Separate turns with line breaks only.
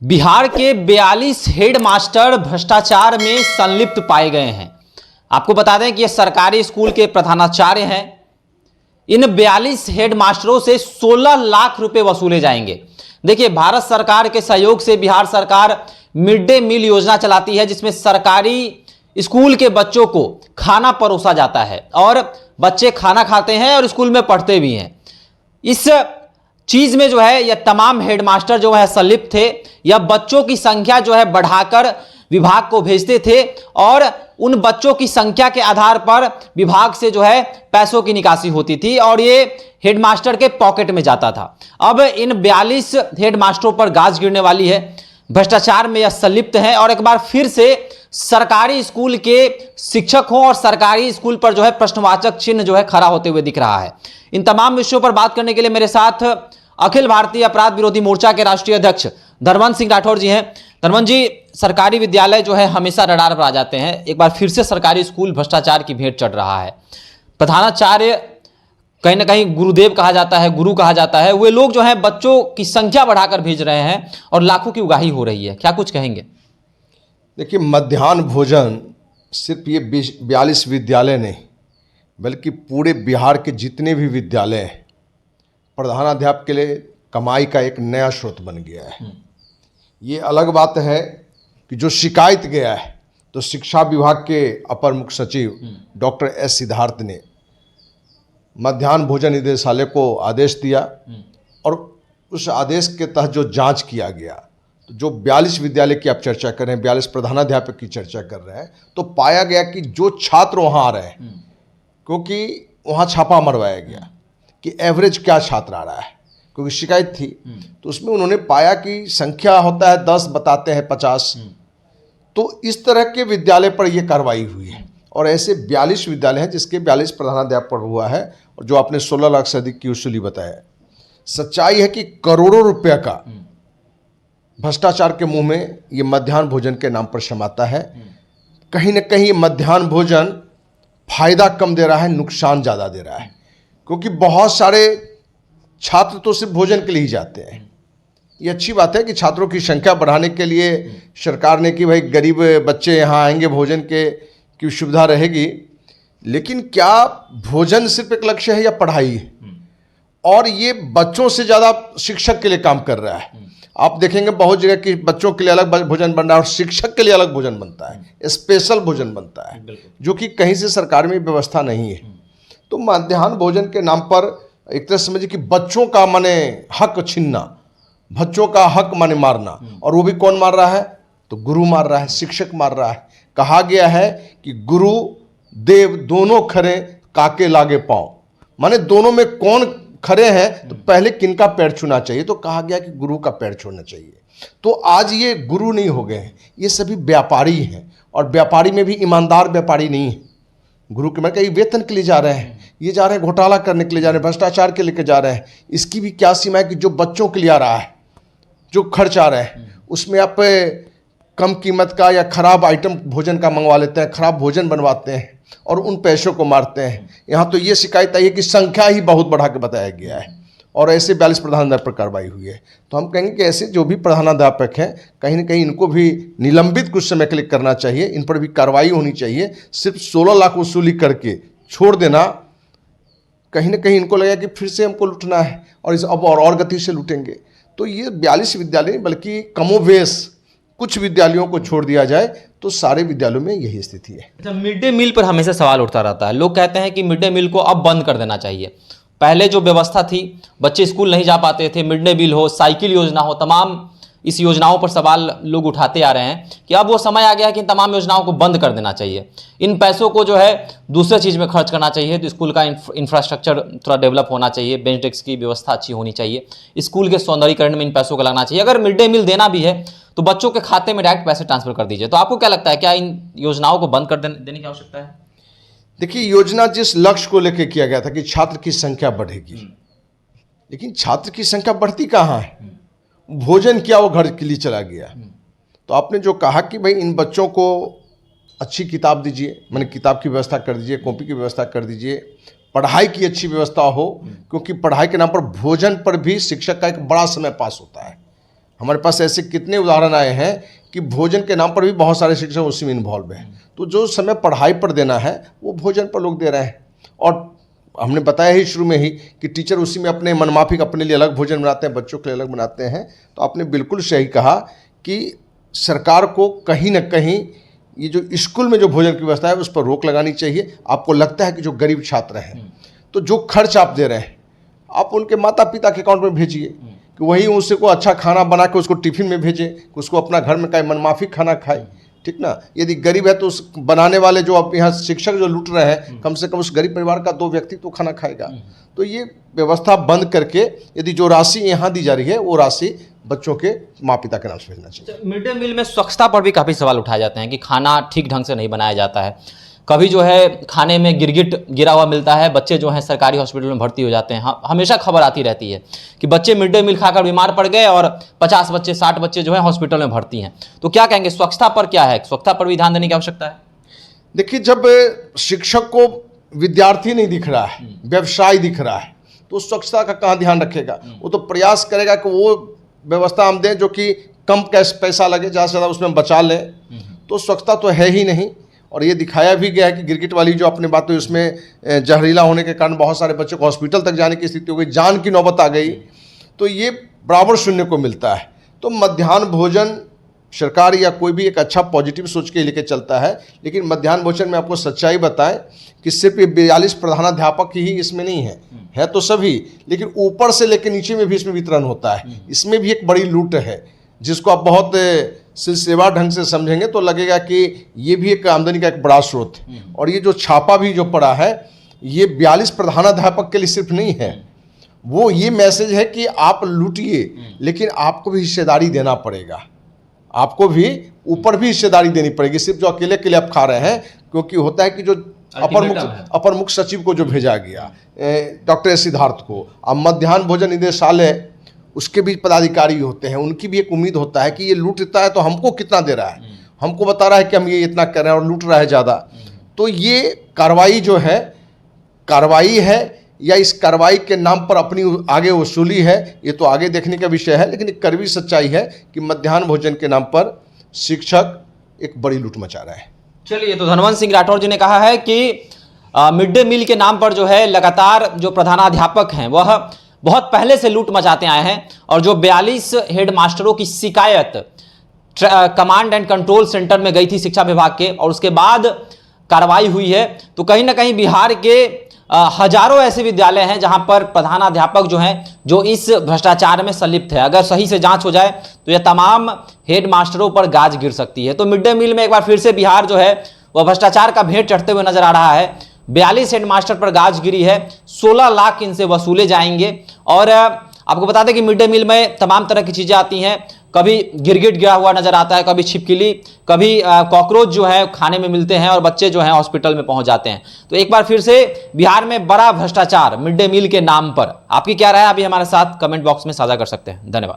बिहार के 42 head master भ्रष्टाचार में संलिप्त पाए गए हैं। आपको बता दें कि ये सरकारी स्कूल के प्रधानाचार्य हैं। इन 42 हेड मास्टरों से 16 लाख रुपए वसूले जाएंगे। देखिए, भारत सरकार के सहयोग से बिहार सरकार मिड डे मील योजना चलाती है, जिसमें सरकारी स्कूल के बच्चों को खाना परोसा जाता है और बच्चे खाना खाते हैं और स्कूल में पढ़ते भी हैं। इस चीज में जो है यह तमाम हेडमास्टर जो है संलिप्त थे। यह बच्चों की संख्या जो है बढ़ाकर विभाग को भेजते थे और उन बच्चों की संख्या के आधार पर विभाग से जो है पैसों की निकासी होती थी और ये हेडमास्टर के पॉकेट में जाता था। अब इन 42 हेडमास्टरों पर गाज गिरने वाली है। भ्रष्टाचार में यह संलिप्त हैं और एक बार फिर से सरकारी स्कूल के शिक्षक हों और सरकारी स्कूल पर जो है प्रश्नवाचक चिन्ह जो है खड़ा होते हुए दिख रहा है। इन तमाम विषयों पर बात करने के लिए मेरे साथ अखिल भारतीय अपराध विरोधी मोर्चा के राष्ट्रीय अध्यक्ष धर्मवंत सिंह राठौर जी हैं। धर्मवंत जी, सरकारी विद्यालय जो है हमेशा रडार पर आ जाते हैं। एक बार फिर से सरकारी स्कूल भ्रष्टाचार की भेंट चढ़ रहा है। प्रधानाचार्य कहीं ना कहीं गुरुदेव कहा जाता है, गुरु कहा जाता है, वे लोग जो हैं बच्चों की संख्या बढ़ाकर भेज रहे हैं और लाखों की उगाही हो रही है। क्या कुछ कहेंगे?
देखिए, मध्याह्न भोजन सिर्फ ये 42 विद्यालय नहीं बल्कि पूरे बिहार के जितने भी विद्यालय हैं, प्रधानाध्यापक के लिए कमाई का एक नया स्रोत बन गया है। ये अलग बात है कि जो शिकायत गया है तो शिक्षा विभाग के अपर मुख्य सचिव डॉक्टर एस सिद्धार्थ ने मध्याह्न भोजन निदेशालय को आदेश दिया और उस आदेश के तहत जो जांच किया गया, तो जो 42 विद्यालय की आप चर्चा कर रहे हैं, 42 प्रधानाध्यापक की चर्चा कर रहे हैं, तो पाया गया कि जो छात्र वहाँ आ रहे हैं, क्योंकि वहाँ छापा मरवाया गया कि एवरेज क्या छात्र आ रहा है, क्योंकि शिकायत थी, तो उसमें उन्होंने पाया कि संख्या होता है 10, बताते हैं 50। तो इस तरह के विद्यालय पर यह कार्रवाई हुई है और ऐसे 42 विद्यालय हैं जिसके 42 प्रधानाध्यापक पर हुआ है और जो आपने 16 लाख से अधिक की वसूली बताया। सच्चाई है कि करोड़ों रुपये का भ्रष्टाचार के मुंह में ये मध्याह्न भोजन के नाम पर समाता है। कहीं ना कहीं मध्याह्न भोजन फायदा कम दे रहा है, नुकसान ज़्यादा दे रहा है, क्योंकि बहुत सारे छात्र तो सिर्फ भोजन के लिए ही जाते हैं। ये अच्छी बात है कि छात्रों की संख्या बढ़ाने के लिए सरकार ने कि भाई गरीब बच्चे यहाँ आएंगे, भोजन की सुविधा रहेगी, लेकिन क्या भोजन सिर्फ एक लक्ष्य है या पढ़ाई है? और ये बच्चों से ज़्यादा शिक्षक के लिए काम कर रहा है। आप देखेंगे बहुत जगह कि बच्चों के लिए अलग भोजन बन रहा है और शिक्षक के लिए अलग भोजन बनता है, स्पेशल भोजन बनता है, जो कि कहीं से सरकार में व्यवस्था नहीं है। तो मध्याह्न भोजन के नाम पर एक तरह समझिए कि बच्चों का माने हक छीनना, बच्चों का हक माने मारना, और वो भी कौन मार रहा है? तो गुरु मार रहा है, शिक्षक मार रहा है। कहा गया है कि गुरु देव दोनों खरे काके लागे पाँव, माने दोनों में कौन खड़े हैं तो पहले किनका पैर छूना चाहिए? तो कहा गया कि गुरु का पैर छूना चाहिए। तो आज ये गुरु नहीं हो गए हैं, ये सभी व्यापारी हैं और व्यापारी में भी ईमानदार व्यापारी नहीं है। गुरु के मतलब वेतन के लिए जा रहे हैं, ये जा रहे हैं घोटाला करने के लिए जा रहे हैं, भ्रष्टाचार के लेके जा रहे हैं। इसकी भी क्या सीमा है कि जो बच्चों के लिए आ रहा है, जो खर्च आ रहा है, उसमें आप कम कीमत का या खराब आइटम भोजन का मंगवा लेते हैं, खराब भोजन बनवाते हैं और उन पैसों को मारते हैं। यहाँ तो ये शिकायत आई है कि संख्या ही बहुत बढ़ा के बताया गया है और ऐसे 42 प्रधानाध्यापक पर कार्रवाई हुई है। तो हम कहेंगे कि ऐसे जो भी प्रधानाध्यापक हैं, कहीं ना कहीं इनको भी निलंबित कुछ समय के लिए करना चाहिए, इन पर भी कार्रवाई होनी चाहिए। सिर्फ 16 लाख वसूली करके छोड़ देना, कहीं ना कहीं इनको लगेगा कि फिर से हमको लूटना है और इस अब और गति से लूटेंगे। तो ये 42 विद्यालय बल्कि कमोवेश कुछ विद्यालयों को छोड़ दिया जाए तो सारे विद्यालयों में यही स्थिति है।
अच्छा, मिड डे मील पर हमेशा सवाल उठता रहता है। लोग कहते हैं कि मिड डे मील को अब बंद कर देना चाहिए। पहले जो व्यवस्था थी, बच्चे स्कूल नहीं जा पाते थे, मिड डे मील हो, साइकिल योजना हो, तमाम इस योजनाओं पर सवाल लोग उठाते आ रहे हैं कि अब वो समय आ गया है कि इन तमाम योजनाओं को बंद कर देना चाहिए। इन पैसों को जो है दूसरे चीज़ में खर्च करना चाहिए। तो स्कूल का इंफ्रास्ट्रक्चर थोड़ा डेवलप होना चाहिए, बेंच डेस्क की व्यवस्था अच्छी होनी चाहिए, स्कूल के सौंदर्यीकरण में इन पैसों को लगना चाहिए। अगर मिड डे मील देना भी है तो बच्चों के खाते में डायरेक्ट पैसे ट्रांसफर कर दीजिए। तो आपको क्या लगता है, क्या इन योजनाओं को बंद कर देने की आवश्यकता है?
देखिए, योजना जिस लक्ष्य को लेकर किया गया था कि छात्र की संख्या बढ़ेगी, लेकिन छात्र की संख्या बढ़ती कहाँ है? भोजन किया वो घर के लिए चला गया। तो आपने जो कहा कि भाई इन बच्चों को अच्छी किताब दीजिए, मैंने किताब की व्यवस्था कर दीजिए, कॉपी की व्यवस्था कर दीजिए, पढ़ाई की अच्छी व्यवस्था हो, क्योंकि पढ़ाई के नाम पर भोजन पर भी शिक्षक का एक बड़ा समय पास होता है। हमारे पास ऐसे कितने उदाहरण आए हैं कि भोजन के नाम पर भी बहुत सारे शिक्षक उसी में इन्वॉल्व हैं। तो जो समय पढ़ाई पर देना है वो भोजन पर लोग दे रहे हैं। और हमने बताया ही शुरू में ही कि टीचर उसी में अपने मनमाफिक अपने लिए अलग भोजन बनाते हैं, बच्चों के लिए अलग बनाते हैं। तो आपने बिल्कुल सही कहा कि सरकार को कहीं ना कहीं ये जो स्कूल में जो भोजन की व्यवस्था है उस पर रोक लगानी चाहिए। आपको लगता है कि जो गरीब छात्र हैं तो जो खर्च आप दे रहे हैं आप उनके माता पिता के अकाउंट में भेजिए कि वही उसको अच्छा खाना बना के उसको टिफिन में भेजे, कि उसको अपना घर में कहीं मनमाफिक खाना खाए, ठीक ना। यदि गरीब है तो उस बनाने वाले जो अब यहाँ शिक्षक जो लूट रहे हैं कम से कम उस गरीब परिवार का 2 व्यक्ति तो खाना खाएगा। तो ये व्यवस्था बंद करके यदि जो राशि यहाँ दी जा रही है वो राशि बच्चों के माँ पिता के नाम से भेजना चाहिए।
मिड डे मील में स्वच्छता पर भी काफ़ी सवाल उठाए जाते हैं कि खाना ठीक ढंग से नहीं बनाया जाता है। कभी जो है खाने में गिरगिट गिरा हुआ मिलता है, बच्चे जो हैं सरकारी हॉस्पिटल में भर्ती हो जाते हैं। हमेशा खबर आती रहती है कि बच्चे मिड डे मील खाकर बीमार पड़ गए और 50 बच्चे 60 बच्चे जो हैं हॉस्पिटल में भर्ती हैं। तो क्या कहेंगे, स्वच्छता पर क्या है, स्वच्छता पर भी ध्यान देने की आवश्यकता है?
देखिए, जब शिक्षक को विद्यार्थी नहीं दिख रहा है, व्यवसाय दिख रहा है, तो स्वच्छता का कहाँ ध्यान रखेगा। वो तो प्रयास करेगा कि वो व्यवस्था हम दें जो कि कम पैसा लगे, ज़्यादा से ज़्यादा उसमें बचा लें। तो स्वच्छता तो है ही नहीं। और ये दिखाया भी गया है कि गिरगिट वाली जो आपने बात हुई उसमें जहरीला होने के कारण बहुत सारे बच्चों को हॉस्पिटल तक जाने की स्थिति हो गई, जान की नौबत आ गई। तो ये बराबर सुनने को मिलता है। तो मध्याह्न भोजन सरकार या कोई भी एक अच्छा पॉजिटिव सोच के लेके चलता है, लेकिन मध्याह्न भोजन में आपको सच्चाई बताएं कि सिर्फ ये 42 प्रधानाध्यापक ही इसमें नहीं है तो सभी, लेकिन ऊपर से लेकर नीचे में भी इसमें वितरण होता है। इसमें भी एक बड़ी लूट है जिसको आप बहुत सिलसिलेवार ढंग से समझेंगे तो लगेगा कि ये भी एक आमदनी का एक बड़ा स्रोत है। और ये जो छापा भी जो पड़ा है ये 42 प्रधानाध्यापक के लिए सिर्फ नहीं है, वो ये मैसेज है कि आप लूटिए लेकिन आपको भी हिस्सेदारी देना पड़ेगा, आपको भी ऊपर भी हिस्सेदारी देनी पड़ेगी। सिर्फ जो अकेले के लिए आप खा रहे हैं, क्योंकि होता है कि जो अपर मुख्य सचिव को जो भेजा गया डॉक्टर सिद्धार्थ को, अब मध्याह्न भोजन निदेशालय उसके भी पदाधिकारी होते हैं, उनकी भी एक उम्मीद होता है कि ये लूटता है तो हमको कितना दे रहा है, हमको बता रहा है कि हम ये इतना कर रहे हैं और लूट रहा है ज़्यादा। तो ये कार्रवाई जो है कार्रवाई है या इस कार्रवाई के नाम पर अपनी आगे वसूली है, ये तो आगे देखने का विषय है। लेकिन एक कड़वी सच्चाई है कि मध्याह्न भोजन के नाम पर शिक्षक एक बड़ी लूट मचा रहा है।
चलिए, तो धनवंत सिंह राठौर जी ने कहा है कि मिड डे मील के नाम पर जो है लगातार जो प्रधानाध्यापक हैं वह बहुत पहले से लूट मचाते आए हैं और जो 42 हेड मास्टरों की शिकायत कमांड एंड कंट्रोल सेंटर में गई थी शिक्षा विभाग के और उसके बाद कार्रवाई हुई है। तो कहीं ना कहीं बिहार के हजारों ऐसे विद्यालय हैं जहां पर प्रधानाध्यापक जो हैं जो इस भ्रष्टाचार में संलिप्त है। अगर सही से जांच हो जाए तो यह तमाम हेड मास्टरों पर गाज गिर सकती है। तो मिड डे मील में एक बार फिर से बिहार जो है वह भ्रष्टाचार का भेंट चढ़ते हुए नजर आ रहा है। 42 हेड मास्टर पर गाज गिरी है, 16 लाख इनसे वसूले जाएंगे। और आपको बता दें कि मिड डे मील में तमाम तरह की चीज़ें आती हैं, कभी गिरगिट गिरा हुआ नजर आता है, कभी छिपकली, कभी कॉकरोच जो है खाने में मिलते हैं और बच्चे जो हैं हॉस्पिटल में पहुंच जाते हैं। तो एक बार फिर से बिहार में बड़ा भ्रष्टाचार मिड डे मील के नाम पर। आपकी क्या राय है, अभी हमारे साथ कमेंट बॉक्स में साझा कर सकते हैं। धन्यवाद।